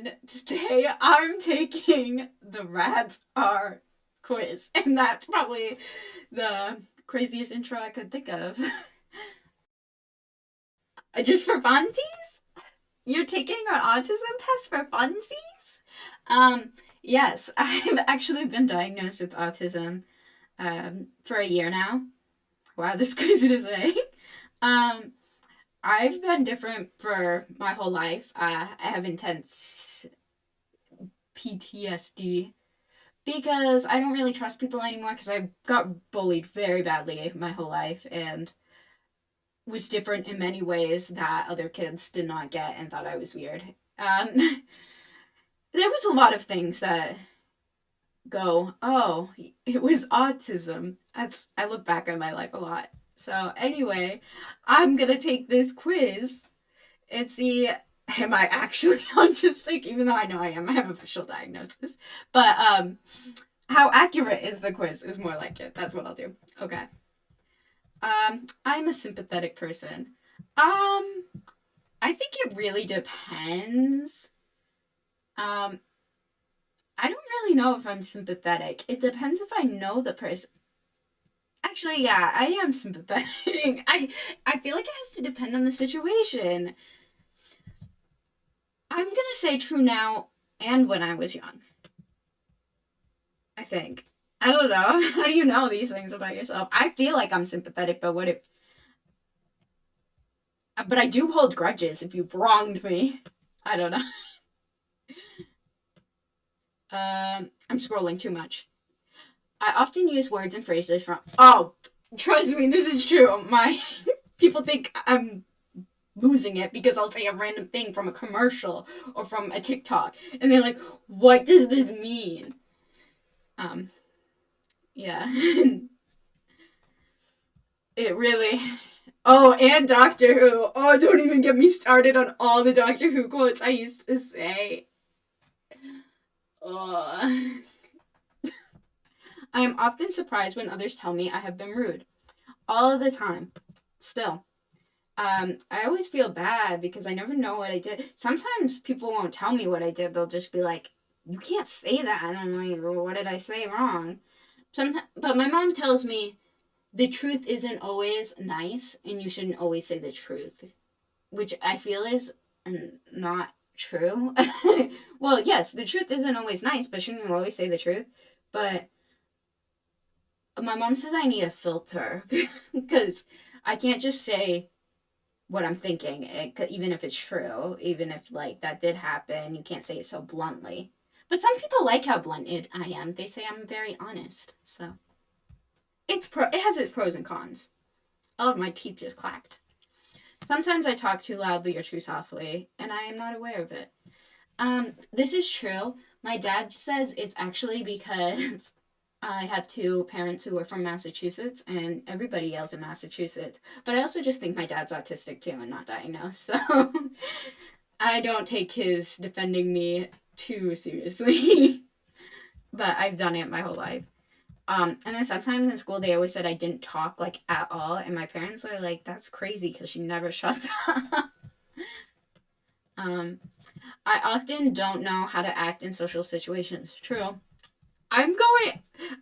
everyone. Today I'm taking the RAADS-R quiz, and that's probably the craziest intro I could think of. Just for funsies? You're taking an autism test for funsies? Yes, I've actually been diagnosed with autism for a year now. Wow, that's crazy to say. Um, I've been different for my whole life. I have intense PTSD because I don't really trust people anymore because I got bullied very badly my whole life and was different in many ways that other kids did not get and thought I was weird. There was a lot of things that go, oh, it was autism. I look back on my life a lot. So anyway, I'm gonna take this quiz and see, am I actually autistic? Even though I know I am, I have official diagnosis. But how accurate is the quiz is more like it. That's what I'll do. Okay. I'm a sympathetic person. I think it really depends. I don't really know if I'm sympathetic. It depends if I know the person. Actually, yeah, I am sympathetic. I feel like it has to depend on the situation. I'm gonna say true now and when I was young. I think. I don't know. How do you know these things about yourself? I feel like I'm sympathetic, but what if... But I do hold grudges if you've wronged me. I don't know. I'm scrolling too much. I often use words and phrases from... Oh, trust me, this is true. People think I'm losing it because I'll say a random thing from a commercial or from a TikTok. And they're like, what does this mean? Yeah. It really... Oh, and Doctor Who. Oh, don't even get me started on all the Doctor Who quotes I used to say. Oh. I am often surprised when others tell me I have been rude. All of the time. Still. I always feel bad because I never know what I did. Sometimes people won't tell me what I did. They'll just be like, you can't say that. And I'm like, well, what did I say wrong? But my mom tells me the truth isn't always nice and you shouldn't always say the truth, which I feel is not true. Well, yes, the truth isn't always nice, but shouldn't you always say the truth? But my mom says I need a filter because I can't just say what I'm thinking, even if it's true, even if like that did happen, you can't say it so bluntly. But some people like how blunted I am. They say I'm very honest. So it has its pros and cons. Oh, my teeth just clacked. Sometimes I talk too loudly or too softly, and I am not aware of it. This is true. My dad says it's actually because I have two parents who are from Massachusetts, and everybody yells in Massachusetts. But I also just think my dad's autistic too and not diagnosed, so I don't take his defending me too seriously. But I've done it my whole life. And then sometimes in school they always said I didn't talk like at all, and my parents are like, "That's crazy because she never shuts up." I often don't know how to act in social situations. True.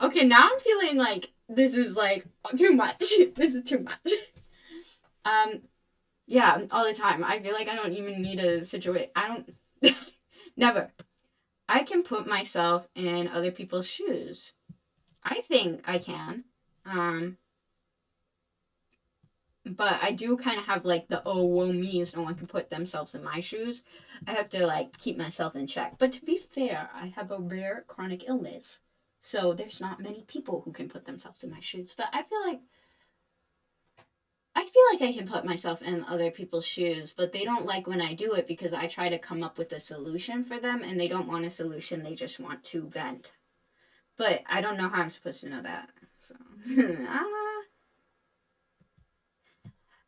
Okay, now I'm feeling like this is like too much. This is too much. Yeah, all the time. I feel like I don't even need a situation. I don't, never. I can put myself in other people's shoes. I think I can. But I do kind of have like the, oh, woe me, is no one can put themselves in my shoes. I have to like keep myself in check. But to be fair, I have a rare chronic illness. So there's not many people who can put themselves in my shoes. But I feel like I can put myself in other people's shoes, but they don't like when I do it because I try to come up with a solution for them and they don't want a solution, they just want to vent. But I don't know how I'm supposed to know that. So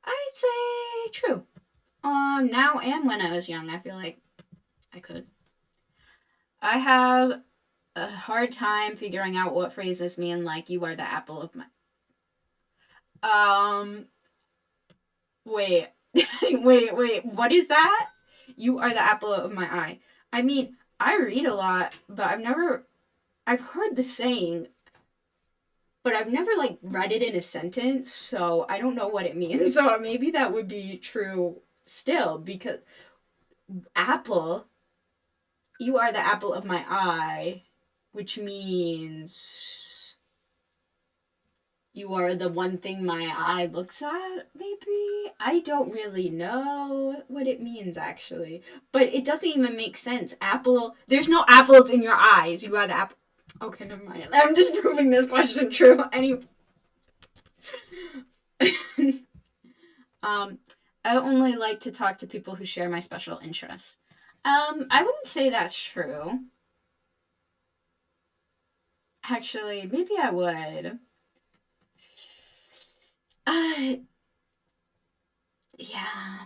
I'd say true. Now and when I was young, I feel like I could. I have a hard time figuring out what phrases mean, like, you are the apple of my... Wait. Wait, what is that? You are the apple of my eye. I mean, I read a lot, but I've heard the saying, but I've never like read it in a sentence, so I don't know what it means. So maybe that would be true still, because apple, you are the apple of my eye, which means you are the one thing my eye looks at, maybe? I don't really know what it means, actually. But it doesn't even make sense. Apple, there's no apples in your eyes. You are the apple. Okay, never mind. I'm just proving this question true. Anyway. um, I only like to talk to people who share my special interests. I wouldn't say that's true. Actually, maybe I would. Uh, yeah.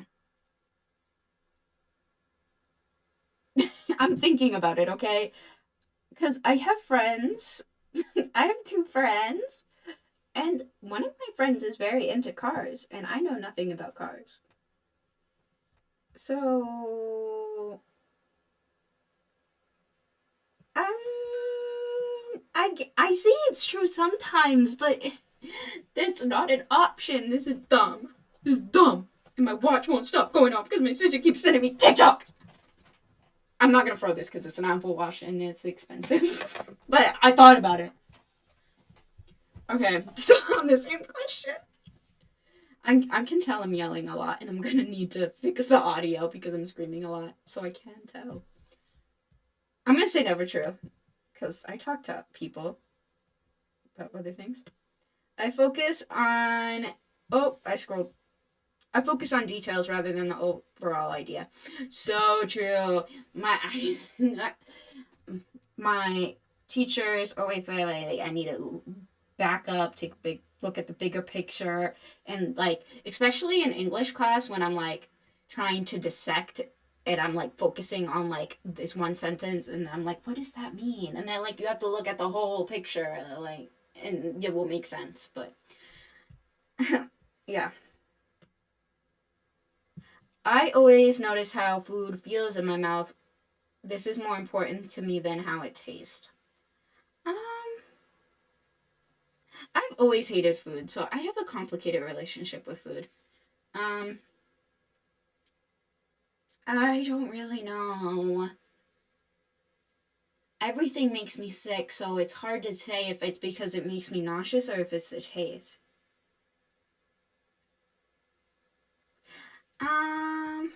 I'm thinking about it, okay? Because I have friends. I have two friends. And one of my friends is very into cars, and I know nothing about cars. So, I see it's true sometimes, but that's not an option. This is dumb. This is dumb. And my watch won't stop going off because my sister keeps sending me TikToks. I'm not gonna throw this because it's an Apple Watch and it's expensive. But I thought about it. Okay, so on the same question. I can tell I'm yelling a lot, and I'm gonna need to fix the audio because I'm screaming a lot, so I can tell. I'm gonna say never true, because I talk to people about other things. I focus on. Oh, I scrolled. I focus on details rather than the overall idea. So true. My teachers always say like I need to back up, take a big look at the bigger picture, and like especially in English class when I'm like trying to dissect and I'm like focusing on like this one sentence and I'm like, what does that mean? And then like you have to look at the whole picture and like and it will make sense. But yeah. I always notice how food feels in my mouth. This is more important to me than how it tastes. Um, I've always hated food, so I have a complicated relationship with food. Um, I don't really know. Everything makes me sick, so it's hard to say if it's because it makes me nauseous or if it's the taste. Um,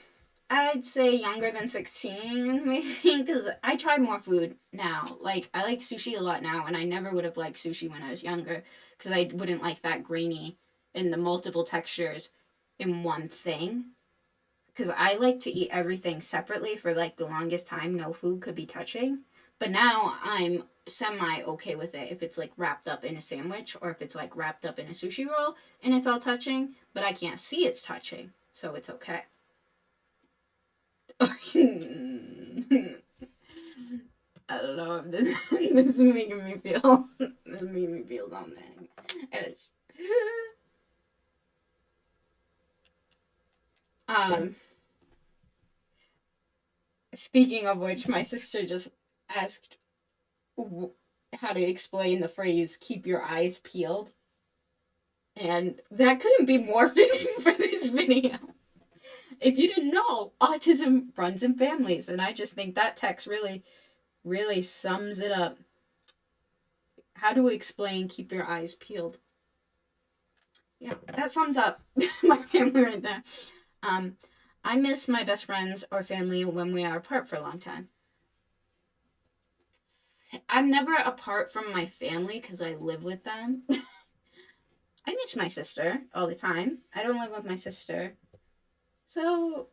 I'd say younger than 16, maybe, because I try more food now. Like, I like sushi a lot now, and I never would have liked sushi when I was younger, because I wouldn't like that grainy and the multiple textures in one thing. Because I like to eat everything separately for, like, the longest time no food could be touching. But now I'm semi okay with it if it's, like, wrapped up in a sandwich or if it's, like, wrapped up in a sushi roll and it's all touching, but I can't see it's touching, so it's okay. I don't know if this this is making me feel this made me feel something. It's, um speaking of which, my sister just asked how to explain the phrase "keep your eyes peeled," and that couldn't be more fitting for this video. If you didn't know, autism runs in families, and I just think that text really sums it up. How to explain keep your eyes peeled? Yeah, that sums up my family right there. Um, I miss my best friends or family when we are apart for a long time. I'm never apart from my family because I live with them. I miss my sister all the time. I don't live with my sister. So,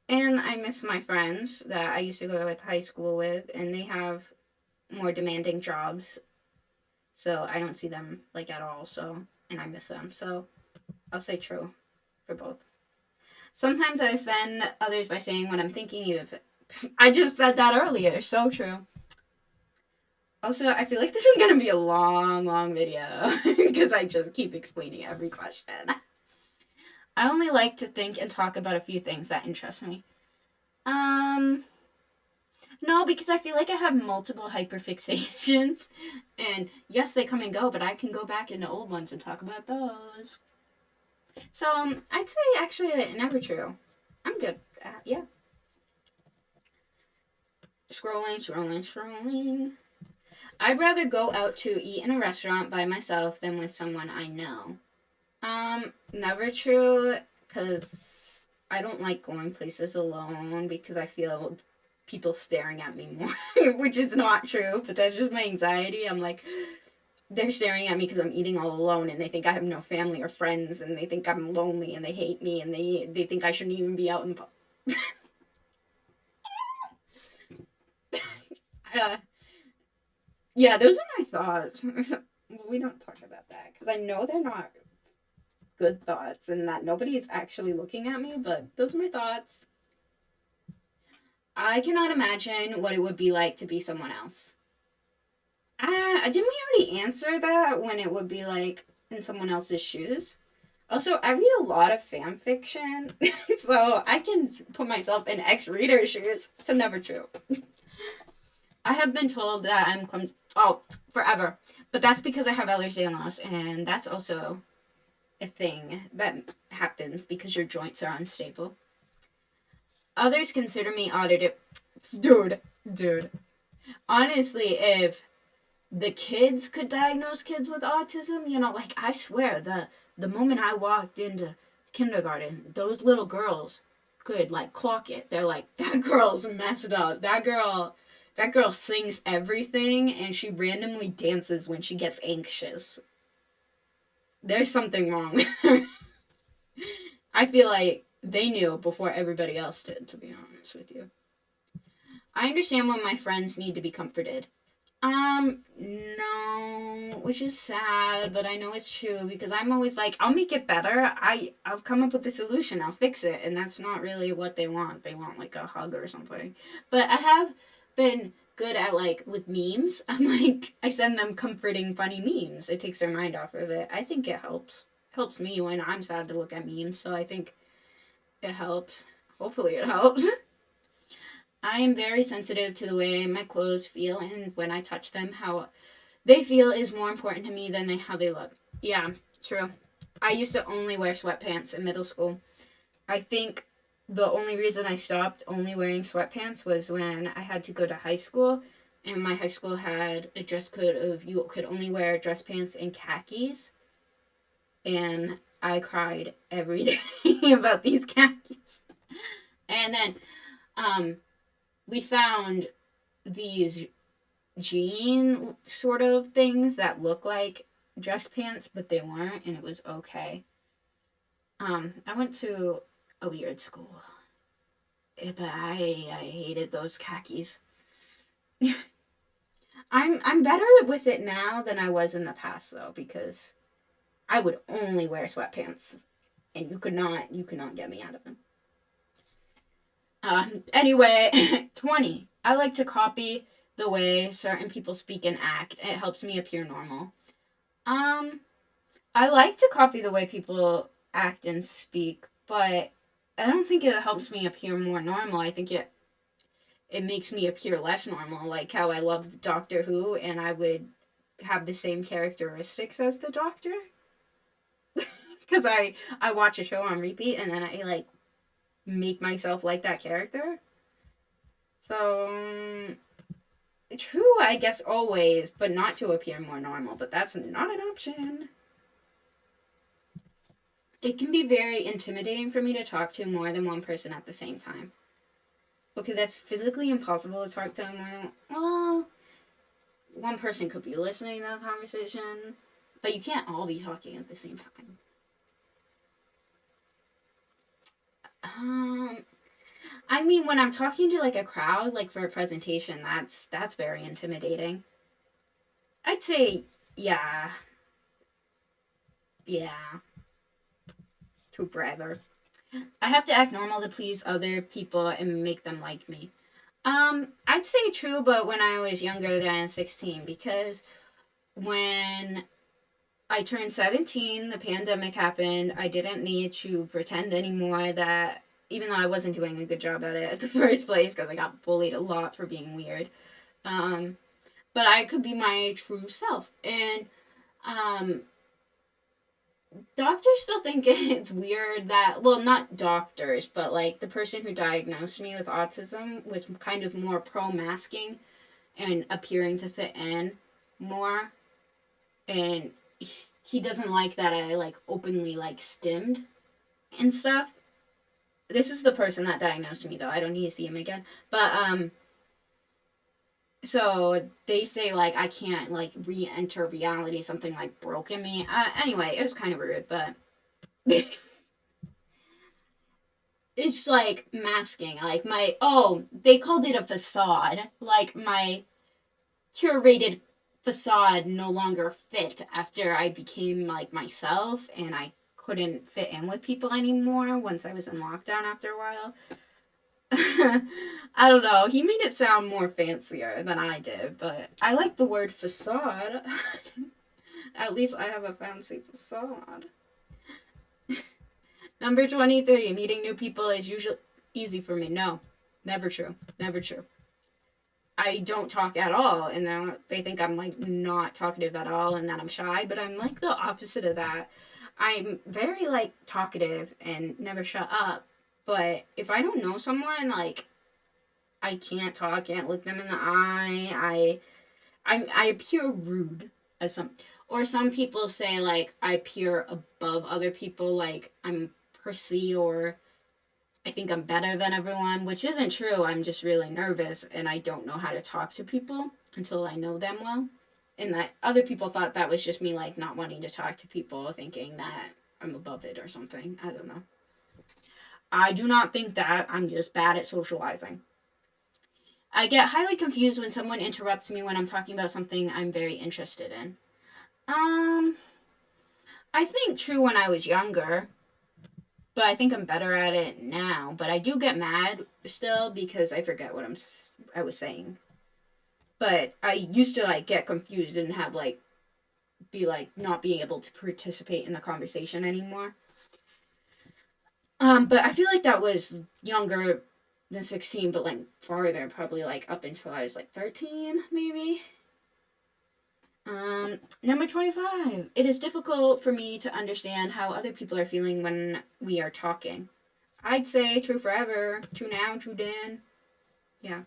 and I miss my friends that I used to go to high school with, and they have more demanding jobs. So I don't see them like at all. So, and I miss them. So I'll say true for both. Sometimes I offend others by saying what I'm thinking, even if I just said that earlier. So true. Also, I feel like this is going to be a long video because I just keep explaining every question. I only like to think and talk about a few things that interest me. No, because I feel like I have multiple hyperfixations. And yes, they come and go, but I can go back into old ones and talk about those. So, I'd say actually never true. I'm good. Yeah. Scrolling. I'd rather go out to eat in a restaurant by myself than with someone I know. Never true, because I don't like going places alone because I feel people staring at me more, which is not true, but that's just my anxiety. I'm like, they're staring at me because I'm eating all alone and they think I have no family or friends and they think I'm lonely and they hate me and they think I shouldn't even be out in public. Yeah, those are my thoughts. We don't talk about that because I know they're not good thoughts and that nobody's actually looking at me, but those are my thoughts. I cannot imagine what it would be like to be someone else. Didn't we already answer that when it would be like in someone else's shoes? Also, I read a lot of fan fiction, so I can put myself in ex-reader's shoes. So never true. I have been told that I'm clumsy. Oh, forever. But that's because I have Ehlers-Danlos, and that's also a thing that happens because your joints are unstable. Others consider me auditive. Dude. Honestly, if the kids could diagnose kids with autism, like I swear, the moment I walked into kindergarten, those little girls could like clock it. They're like, that girl's messed up. That girl sings everything and she randomly dances when she gets anxious. There's something wrong with her. I feel like they knew before everybody else did, to be honest with you. I understand when my friends need to be comforted. No, which is sad, but I know it's true because I'm always like, I'll make it better. I'll come up with a solution. I'll fix it. And that's not really what they want. They want like a hug or something. But I have been good at like with memes. I'm like, I send them comforting, funny memes. It takes their mind off of it. I think it helps. Helps me when I'm sad to look at memes. So I think it helps. Hopefully it helps. I am very sensitive to the way my clothes feel, and when I touch them, how they feel is more important to me than how they look. Yeah, true. I used to only wear sweatpants in middle school. I think the only reason I stopped only wearing sweatpants was when I had to go to high school, and my high school had a dress code of you could only wear dress pants and khakis, and I cried every day about these khakis. And then, we found these jean sort of things that look like dress pants, but they weren't, and it was okay. I went to a weird school, but I hated those khakis. I'm better with it now than I was in the past though, because I would only wear sweatpants, and you could not get me out of them. Anyway, 20. I like to copy the way certain people speak and act. It helps me appear normal. I like to copy the way people act and speak, but I don't think it helps me appear more normal. I think it makes me appear less normal, like how I loved Doctor Who and I would have the same characteristics as the Doctor. Because I watch a show on repeat and then I like make myself like that character. So, true, I guess always, but not to appear more normal, but that's not an option. It can be very intimidating for me to talk to more than one person at the same time. Okay, that's physically impossible to talk to more. Well, one person could be listening to the conversation, but you can't all be talking at the same time. I mean, when I'm talking to like a crowd, like for a presentation, that's very intimidating. I'd say, yeah. To forever. I have to act normal to please other people and make them like me. I'd say true, but when I was younger than 16, because when I turned 17, the pandemic happened. I didn't need to pretend anymore that even though I wasn't doing a good job at it at the first place because I got bullied a lot for being weird. But I could be my true self. And doctors still think it's weird that, well, not doctors, but like the person who diagnosed me with autism was kind of more pro-masking and appearing to fit in more. And he doesn't like that I like openly like stimmed and stuff. This is the person that diagnosed me, though. I don't need to see him again. But so they say like I can't like re-enter reality, something like broken me. Anyway, it was kind of rude, but it's like masking. Like they called it a facade. Like my curated facade no longer fit after I became like myself, and I couldn't fit in with people anymore once I was in lockdown after a while. I don't know. He made it sound more fancier than I did, but I like the word facade. At least I have a fancy facade. Number 23, meeting new people is usually easy for me. No, never true. Never true. I don't talk at all, and they think I'm like not talkative at all and that I'm shy, but I'm like the opposite of that. I'm very like talkative and never shut up, but if I don't know someone, like I can't talk, can't look them in the eye. I appear rude as some people say like I appear above other people, like I'm prissy or I think I'm better than everyone, which isn't true. I'm just really nervous and I don't know how to talk to people until I know them well. And that other people thought that was just me like not wanting to talk to people, thinking that I'm above it or something. I don't know. I do not think that. I'm just bad at socializing. I get highly confused when someone interrupts me when I'm talking about something I'm very interested in. I think true when I was younger, but I think I'm better at it now. But I do get mad still because I forget what I was saying. But I used to like get confused and have like be like not being able to participate in the conversation anymore. But I feel like that was younger than 16, but like farther, probably like up until I was like 13, maybe. Number 25. It is difficult for me to understand how other people are feeling when we are talking. I'd say true forever, true now, true then. Yeah.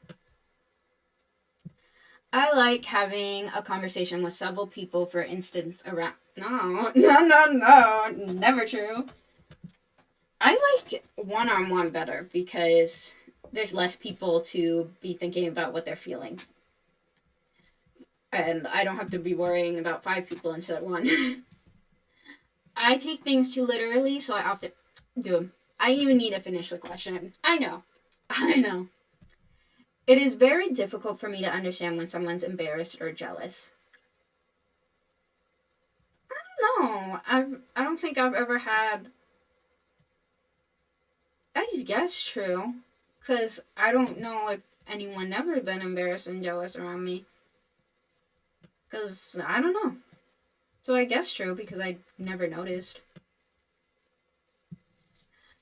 I like having a conversation with several people, for instance, around... No, never true. I like one-on-one better because there's less people to be thinking about what they're feeling. And I don't have to be worrying about 5 people instead of 1. I take things too literally, so I often do them. I even need to finish the question. I know. It is very difficult for me to understand when someone's embarrassed or jealous. I don't know. I don't think I've ever had... I guess true. Because I don't know if anyone ever been embarrassed and jealous around me. Because I don't know. So I guess true because I never noticed.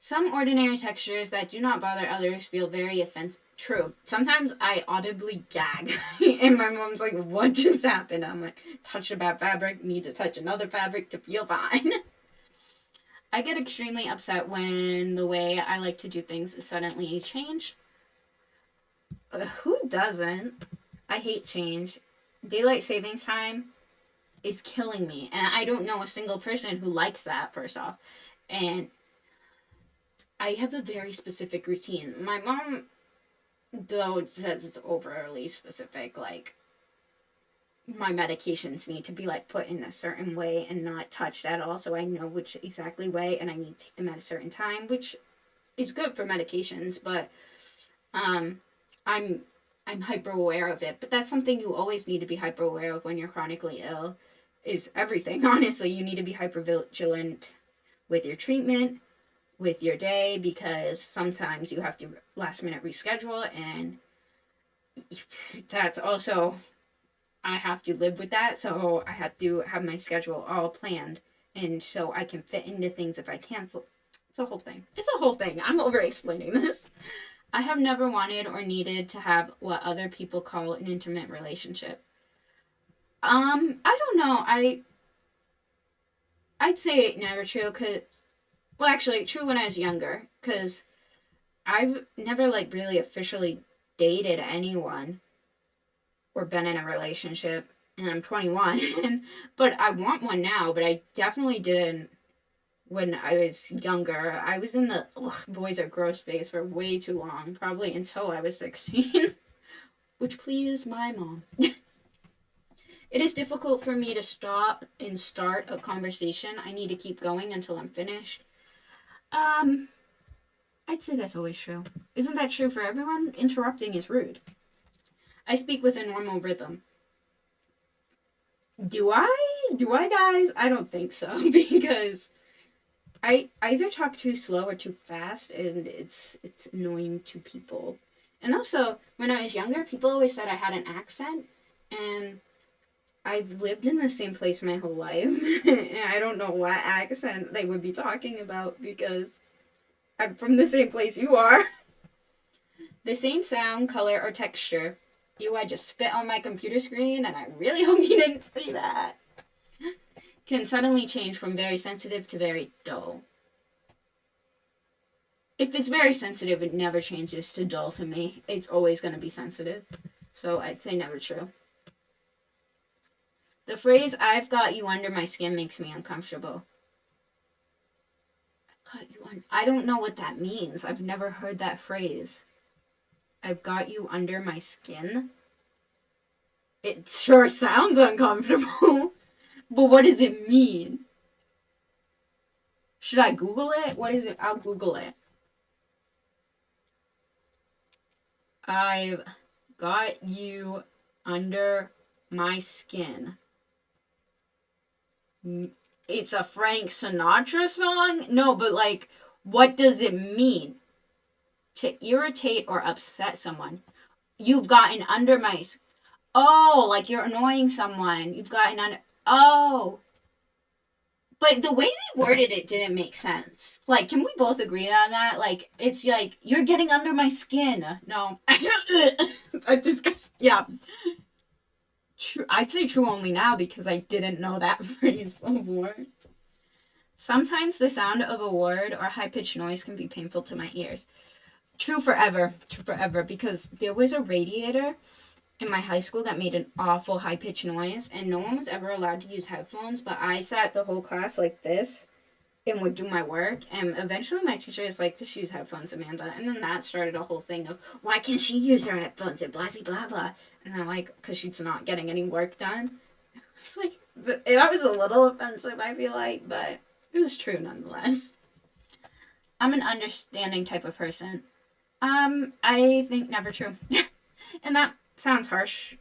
Some ordinary textures that do not bother others feel very offensive. True. Sometimes I audibly gag. And my mom's like, what just happened? I'm like, touch a bad fabric, need to touch another fabric to feel fine. I get extremely upset when the way I like to do things is suddenly changed. Who doesn't? I hate change. Daylight savings time is killing me. And I don't know a single person who likes that, first off. And I have a very specific routine. My mom, though, says it's overly specific. Like, my medications need to be, like, put in a certain way and not touched at all, so I know which exactly way, and I need to take them at a certain time, which is good for medications, but I'm hyper aware of it. But that's something you always need to be hyper aware of when you're chronically ill, is everything. Honestly, you need to be hyper vigilant with your treatment, with your day, because sometimes you have to last minute reschedule, and that's also, I have to live with that, so I have to have my schedule all planned, and so I can fit into things if I cancel. It's a whole thing. It's a whole thing. I'm over explaining this. I have never wanted or needed to have what other people call an intimate relationship. I don't know. I'd say never true, cause well, actually, true when I was younger, cause I've never like really officially dated anyone or been in a relationship, and I'm 21, but I want one now. But I definitely didn't when I was younger. I was in the boys are gross phase for way too long, probably until I was 16, which pleased my mom. It is difficult for me to stop and start a conversation. I need to keep going until I'm finished. Um, I'd say that's always true. Isn't that true for everyone? Interrupting is rude. I speak with a normal rhythm. Do I? Do I, guys? I don't think so, because I either talk too slow or too fast, and it's annoying to people. And also, when I was younger, people always said I had an accent, and I've lived in the same place my whole life, and I don't know what accent they would be talking about, because I'm from the same place you are. The same sound, color, or texture. I just spit on my computer screen, and I really hope you didn't see that. Can suddenly change from very sensitive to very dull. If it's very sensitive, it never changes to dull to me. It's always going to be sensitive. So I'd say never true. The phrase, "I've got you under my skin," makes me uncomfortable. I've got you on. I don't know what that means. I've never heard that phrase. I've got you under my skin? It sure sounds uncomfortable. But what does it mean? Should I Google it? What is it? I'll Google it. I've got you under my skin. It's a Frank Sinatra song? No, but like, what does it mean? To irritate or upset someone. You've gotten under my... Oh, like you're annoying someone. You've gotten under... Oh. But the way they worded it didn't make sense. Like, can we both agree on that? Like, it's like, you're getting under my skin. No. I disgust... Yeah. True. I'd say true only now because I didn't know that phrase before. Sometimes the sound of a word or high-pitched noise can be painful to my ears. True forever, because there was a radiator in my high school that made an awful high-pitched noise, and no one was ever allowed to use headphones, but I sat the whole class like this and would do my work, and eventually my teacher was like, just use headphones, Amanda, and then that started a whole thing of, why can't she use her headphones, and blah, blah, blah, and I'm like, because she's not getting any work done. It's like, that was a little offensive, I feel like, but it was true nonetheless. I'm an understanding type of person. I think never true. And that sounds harsh,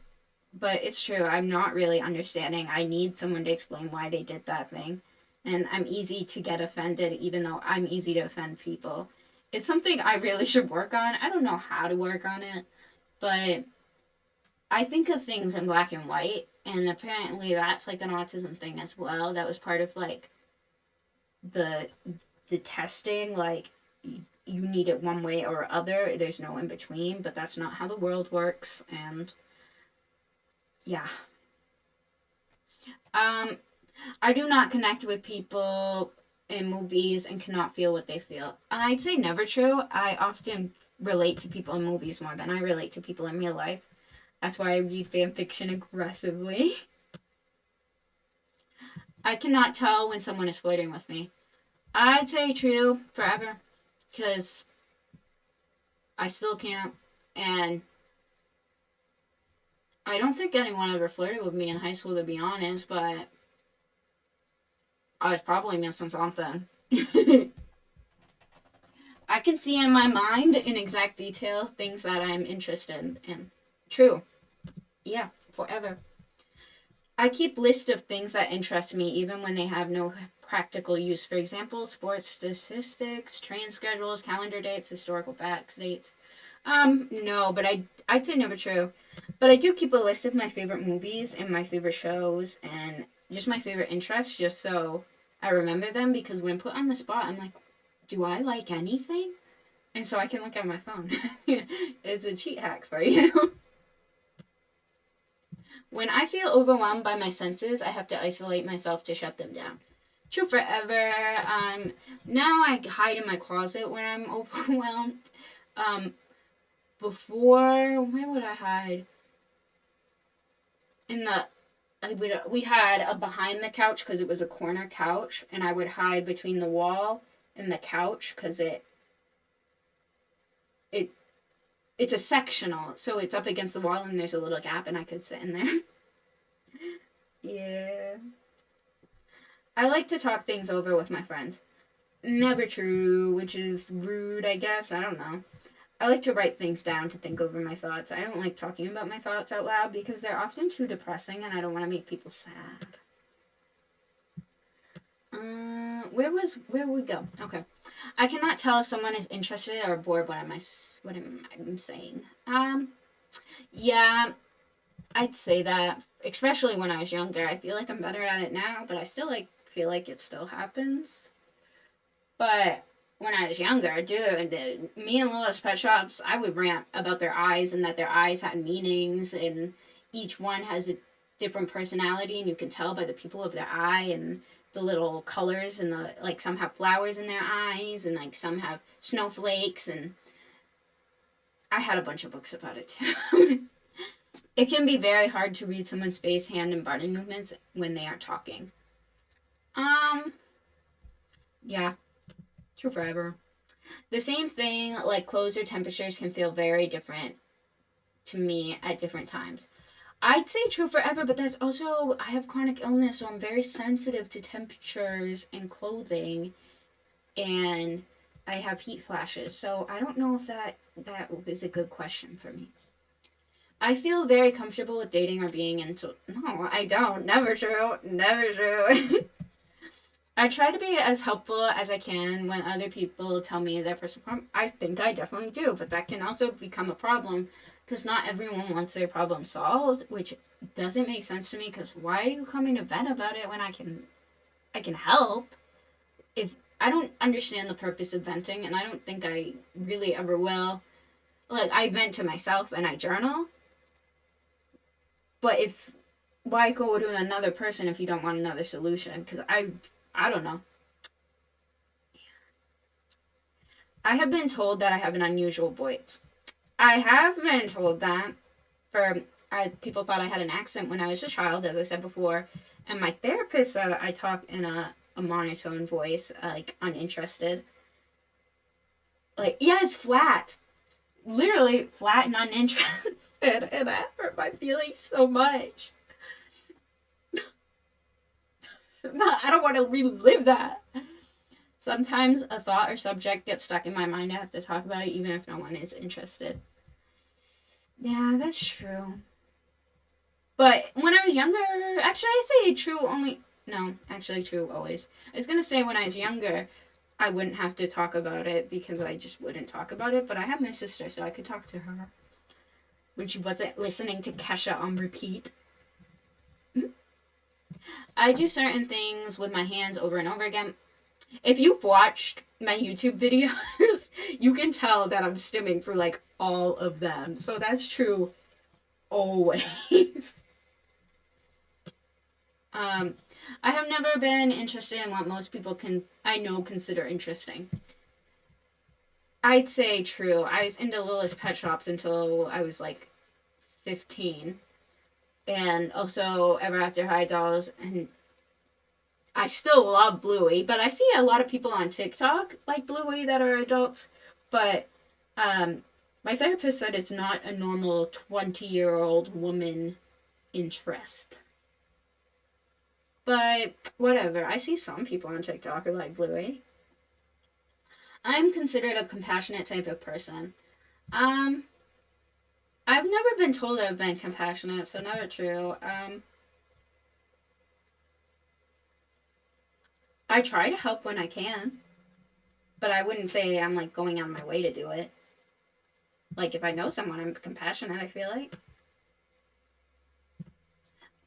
but it's true. I'm not really understanding. I need someone to explain why they did that thing. And I'm easy to get offended, even though I'm easy to offend people. It's something I really should work on. I don't know how to work on it, but I think of things in black and white, and apparently that's like an autism thing as well. That was part of like the testing, like you need it one way or other. There's no in between, but that's not how the world works. And yeah. I do not connect with people in movies and cannot feel what they feel. I'd say never true. I often relate to people in movies more than I relate to people in real life. That's why I read fan fiction aggressively. I cannot tell when someone is flirting with me. I'd say true forever, because I still can't, and I don't think anyone ever flirted with me in high school, to be honest, but I was probably missing something. I can see in my mind, in exact detail, things that I'm interested in. True. Yeah, forever. I keep lists of things that interest me, even when they have no practical use. For example, sports statistics, train schedules, calendar dates, historical facts, dates. No, but I'd say never true. But I do keep a list of my favorite movies and my favorite shows and just my favorite interests, just so I remember them, because when put on the spot, I'm like, do I like anything? And so I can look at my phone. It's a cheat hack for you. When I feel overwhelmed by my senses, I have to isolate myself to shut them down. True forever. Now I hide in my closet when I'm overwhelmed. Before, where would I hide? We had a behind the couch because it was a corner couch, and I would hide between the wall and the couch because it's a sectional, so it's up against the wall and there's a little gap and I could sit in there. Yeah. I like to talk things over with my friends. Never true, which is rude, I guess. I don't know. I like to write things down to think over my thoughts. I don't like talking about my thoughts out loud because they're often too depressing and I don't want to make people sad. Where we go? Okay. I cannot tell if someone is interested or bored what am I saying. Yeah, I'd say that, especially when I was younger. I feel like I'm better at it now, but I still feel like it still happens. But when I was younger, dude, me and Lila's Pet Shops, I would rant about their eyes and that their eyes had meanings and each one has a different personality and you can tell by the pupil of their eye and the little colors and some have flowers in their eyes and some have snowflakes, and I had a bunch of books about it too. It can be very hard to read someone's face, hand, and body movements when they aren't talking. Yeah. True forever. The same thing, like clothes or temperatures, can feel very different to me at different times. I'd say true forever, but that's also, I have chronic illness, so I'm very sensitive to temperatures and clothing, and I have heat flashes, so I don't know if that is a good question for me. I feel very comfortable with dating or being into... No, I don't. Never true. Never true. I try to be as helpful as I can when other people tell me their personal problem. I think I definitely do, but that can also become a problem because not everyone wants their problem solved, which doesn't make sense to me because why are you coming to vent about it when I can help? If I don't understand the purpose of venting, and I don't think I really ever will. Like, I vent to myself and I journal, but why go to another person if you don't want another solution? Because I don't know. I have been told that I have an unusual voice. I have been told that. People thought I had an accent when I was a child, as I said before, and my therapist said I talk in a monotone voice, uninterested. It's flat. Literally flat and uninterested, and that hurt my feelings so much. I don't want to relive that. Sometimes a thought or subject gets stuck in my mind. I have to talk about it even if no one is interested. Yeah, that's true. But when I was younger, actually I say true only... No, actually true always. I was going to say when I was younger, I wouldn't have to talk about it because I just wouldn't talk about it. But I have my sister, so I could talk to her when she wasn't listening to Kesha on repeat. I do certain things with my hands over and over again. If you've watched my YouTube videos, you can tell that I'm stimming for all of them. So that's true always. I have never been interested in what most people consider interesting. I'd say true. I was into Lila's Pet Shops until I was 15. And also Ever After High Dolls, and I still love Bluey, but I see a lot of people on TikTok like Bluey that are adults, but my therapist said it's not a normal 20-year-old woman interest. But whatever, I see some people on TikTok who like Bluey. I'm considered a compassionate type of person. I've never been told I've been compassionate, so never true. I try to help when I can, but I wouldn't say I'm going out of my way to do it. If I know someone, I'm compassionate, I feel like.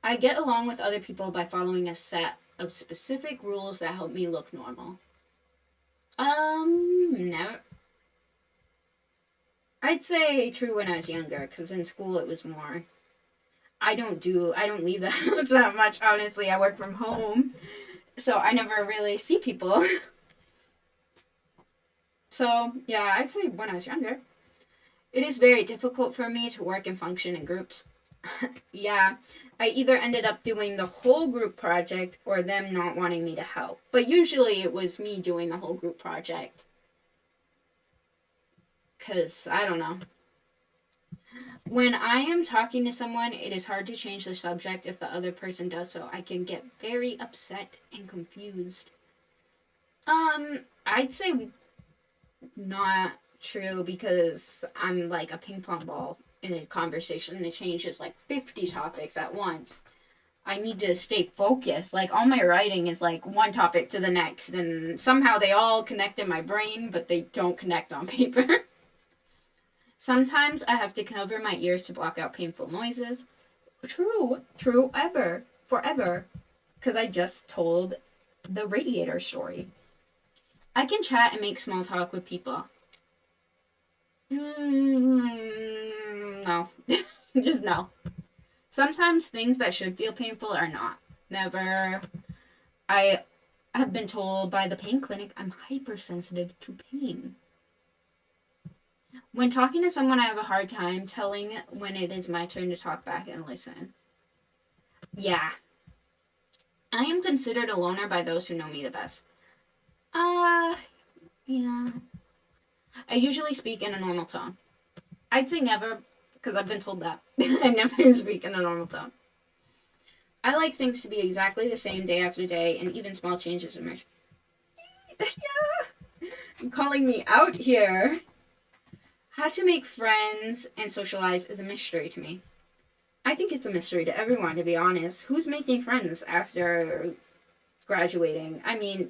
I get along with other people by following a set of specific rules that help me look normal. Never. I'd say true when I was younger, because in school it was more. I don't leave the house that much, honestly. I work from home, so I never really see people. So, yeah, I'd say when I was younger. It is very difficult for me to work and function in groups. Yeah, I either ended up doing the whole group project or them not wanting me to help. But usually it was me doing the whole group project. Because, I don't know. When I am talking to someone, it is hard to change the subject if the other person does so. I can get very upset and confused. I'd say not true because I'm like a ping pong ball in a conversation and it changes like 50 topics at once. I need to stay focused. Like all my writing is like one topic to the next, and somehow they all connect in my brain, but they don't connect on paper. Sometimes I have to cover my ears to block out painful noises. True, forever. Because I just told the radiator story. I can chat and make small talk with people. No. Just no. Sometimes things that should feel painful are not. Never. I have been told by the pain clinic I'm hypersensitive to pain. When talking to someone, I have a hard time telling when it is my turn to talk back and listen. Yeah. I am considered a loner by those who know me the best. Yeah. I usually speak in a normal tone. I'd say never, because I've been told that. I never speak in a normal tone. I like things to be exactly the same day after day, and even small changes emerge. Yeah. You're calling me out here. How to make friends and socialize is a mystery to me. I think it's a mystery to everyone, to be honest. Who's making friends after graduating? I mean,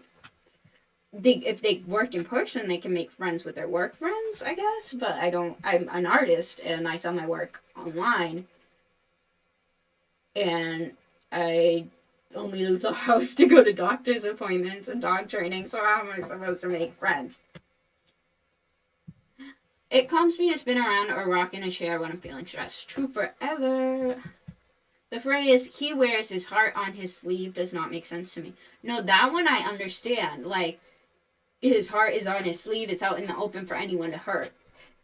if they work in person, they can make friends with their work friends, I guess. But I don't. I'm an artist, and I sell my work online, and I only leave the house to go to doctor's appointments and dog training. So how am I supposed to make friends? It calms me to spin around or rock in a chair when I'm feeling stressed. True forever. The phrase, he wears his heart on his sleeve, does not make sense to me. No, that one I understand. Like, his heart is on his sleeve, it's out in the open for anyone to hurt.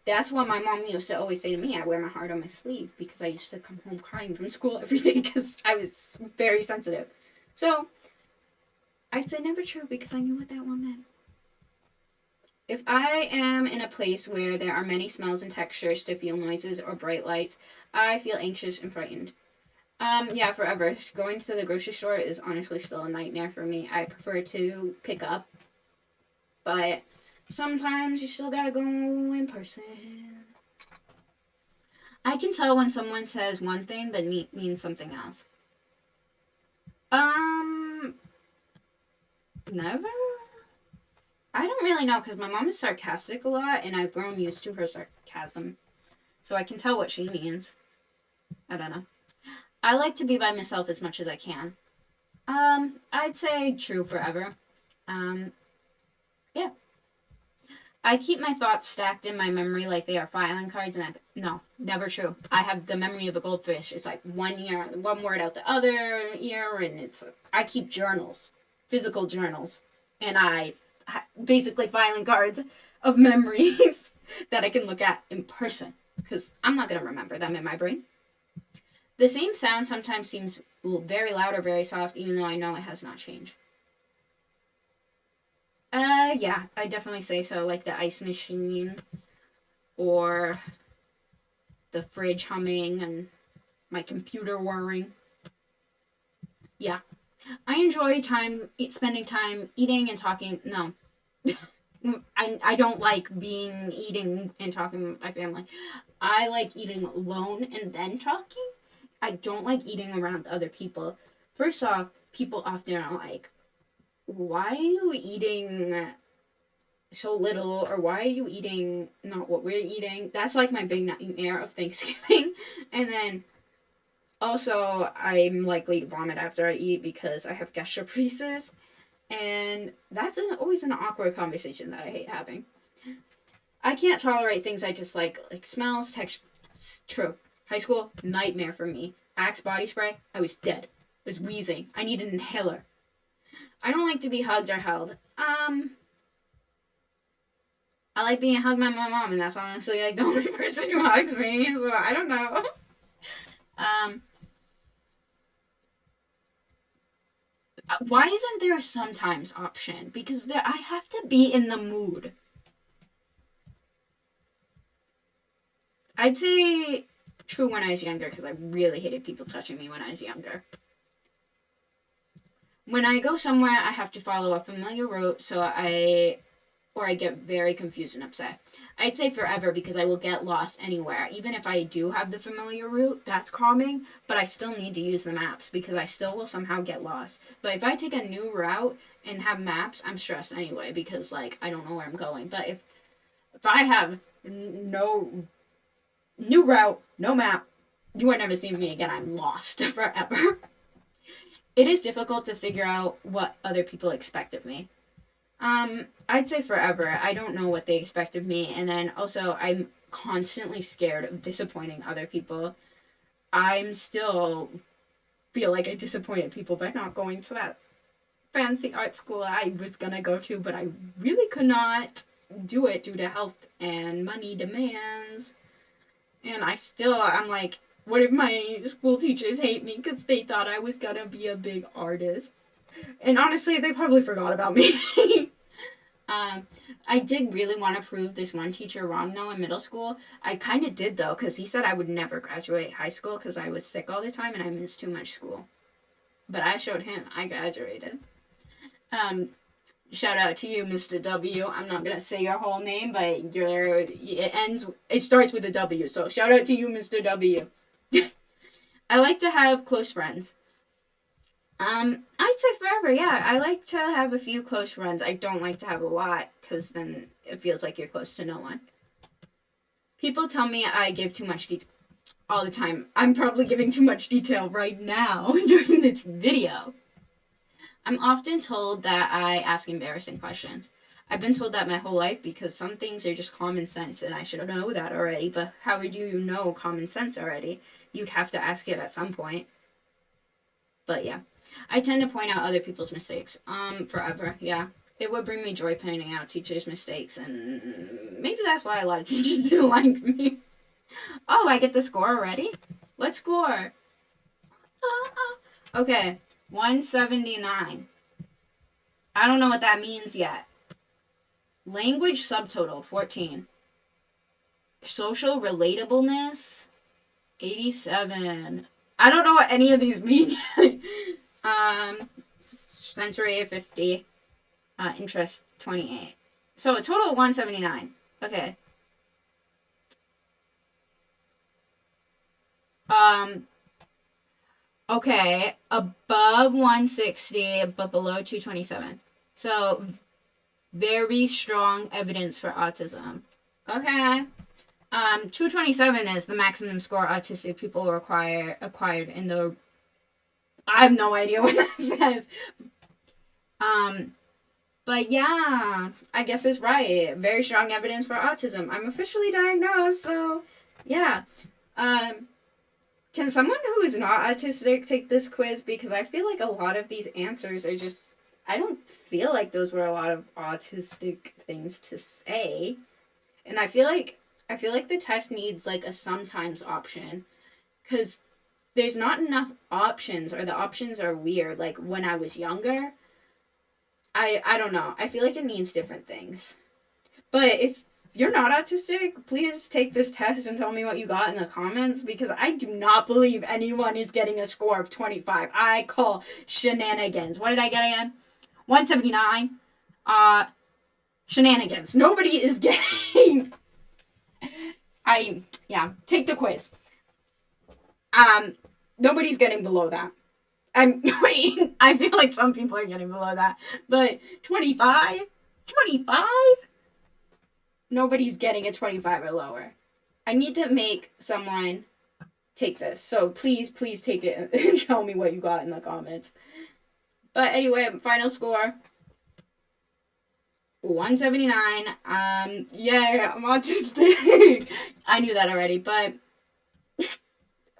That's what my mom used to always say to me. I wear my heart on my sleeve because I used to come home crying from school every day because I was very sensitive. So, I'd say never true because I knew what that one meant. If I am in a place where there are many smells and textures to feel noises or bright lights, I feel anxious and frightened. Yeah, forever. Going to the grocery store is honestly still a nightmare for me. I prefer to pick up, but sometimes you still gotta go in person. I can tell when someone says one thing but means something else. Never? I don't really know because my mom is sarcastic a lot and I've grown used to her sarcasm. So I can tell what she means. I don't know. I like to be by myself as much as I can. I'd say true forever. Yeah. I keep my thoughts stacked in my memory like they are filing cards, and no, never true. I have the memory of a goldfish. It's like one word out the other ear, and I keep journals, physical journals, and I basically filing cards of memories that I can look at in person because I'm not gonna remember them in my brain. The same sound sometimes seems very loud or very soft, even though I know it has not changed. Yeah, I definitely say so. Like the ice machine, or the fridge humming, and my computer whirring. Yeah, I enjoy spending time eating and talking. No, I don't like eating and talking with my family. I like eating alone and then talking. I don't like eating around other people. First off, people often are like, why are you eating so little, or why are you eating not what we're eating? That's like my big nightmare of Thanksgiving. And then also I'm likely to vomit after I eat because I have gastroparesis. And that's always an awkward conversation that I hate having. I can't tolerate things I dislike, like smells, texture. True. High school, nightmare for me. Axe body spray, I was dead. I was wheezing. I need an inhaler. I don't like to be hugged or held. I like being hugged by my mom, and that's honestly like the only person who hugs me, so I don't know. Why isn't there a sometimes option? Because I have to be in the mood. I'd say true when I was younger, because I really hated people touching me when I was younger. When I go somewhere, I have to follow a familiar route, or I get very confused and upset. I'd say forever, because I will get lost anywhere. Even if I do have the familiar route, that's calming, but I still need to use the maps, because I still will somehow get lost. But if I take a new route and have maps, I'm stressed anyway, because, like, I don't know where I'm going. But if I have no new route, no map, you are never seeing me again, I'm lost forever. It is difficult to figure out what other people expect of me. I'd say forever. I don't know what they expect of me, and then also I'm constantly scared of disappointing other people. I'm still feel like I disappointed people by not going to that fancy art school I was gonna go to, but I really could not do it due to health and money demands. And I'm like, what if my school teachers hate me because they thought I was gonna be a big artist? And honestly, they probably forgot about me. I did really want to prove this one teacher wrong, though, in middle school. I kind of did, though, because he said I would never graduate high school because I was sick all the time and I missed too much school. But I showed him I graduated. Shout out to you, Mr. W. I'm not going to say your whole name, but it starts with a W, so shout out to you, Mr. W. I like to have close friends. I'd say forever, yeah. I like to have a few close friends. I don't like to have a lot, because then it feels like you're close to no one. People tell me I give too much detail all the time. I'm probably giving too much detail right now during this video. I'm often told that I ask embarrassing questions. I've been told that my whole life because some things are just common sense and I should know that already, but how would you know common sense already? You'd have to ask it at some point. But yeah. I tend to point out other people's mistakes. Forever, yeah. It would bring me joy pointing out teachers' mistakes, and maybe that's why a lot of teachers didn't like me. Oh, I get the score already? Let's score. Okay, 179. I don't know what that means yet. Language subtotal, 14. Social relatableness, 87. I don't know what any of these mean. Sensory, 50. Interest, 28. So a total of 179. Okay. Okay, above 160, but below 227. So, very strong evidence for autism. Okay. 227 is the maximum score autistic people acquired in the... I have no idea what that says. But yeah, I guess it's right. Very strong evidence for autism. I'm officially diagnosed, so yeah. Can someone who is not autistic take this quiz? Because I feel like a lot of these answers are just... I don't feel like those were a lot of autistic things to say. And I feel like the test needs like a sometimes option. Because there's not enough options, or the options are weird. Like when I was younger, I don't know. I feel like it needs different things. But if you're not autistic, please take this test and tell me what you got in the comments, because I do not believe anyone is getting a score of 25. I call shenanigans. What did I get again? 179. Shenanigans. Nobody is getting... take the quiz. Nobody's getting below that. I feel like some people are getting below that. But 25? 25? Nobody's getting a 25 or lower. I need to make someone take this. So please take it and tell me what you got in the comments. But anyway, final score, 179. Yeah, I'm autistic. I knew that already, but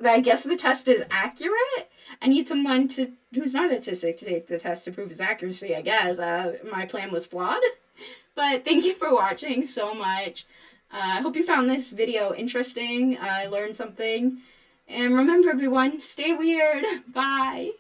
I guess the test is accurate. I need someone who's not autistic to take the test to prove its accuracy, I guess. My plan was flawed. But thank you for watching so much. I hope you found this video interesting. I learned something. And remember, everyone, stay weird. Bye.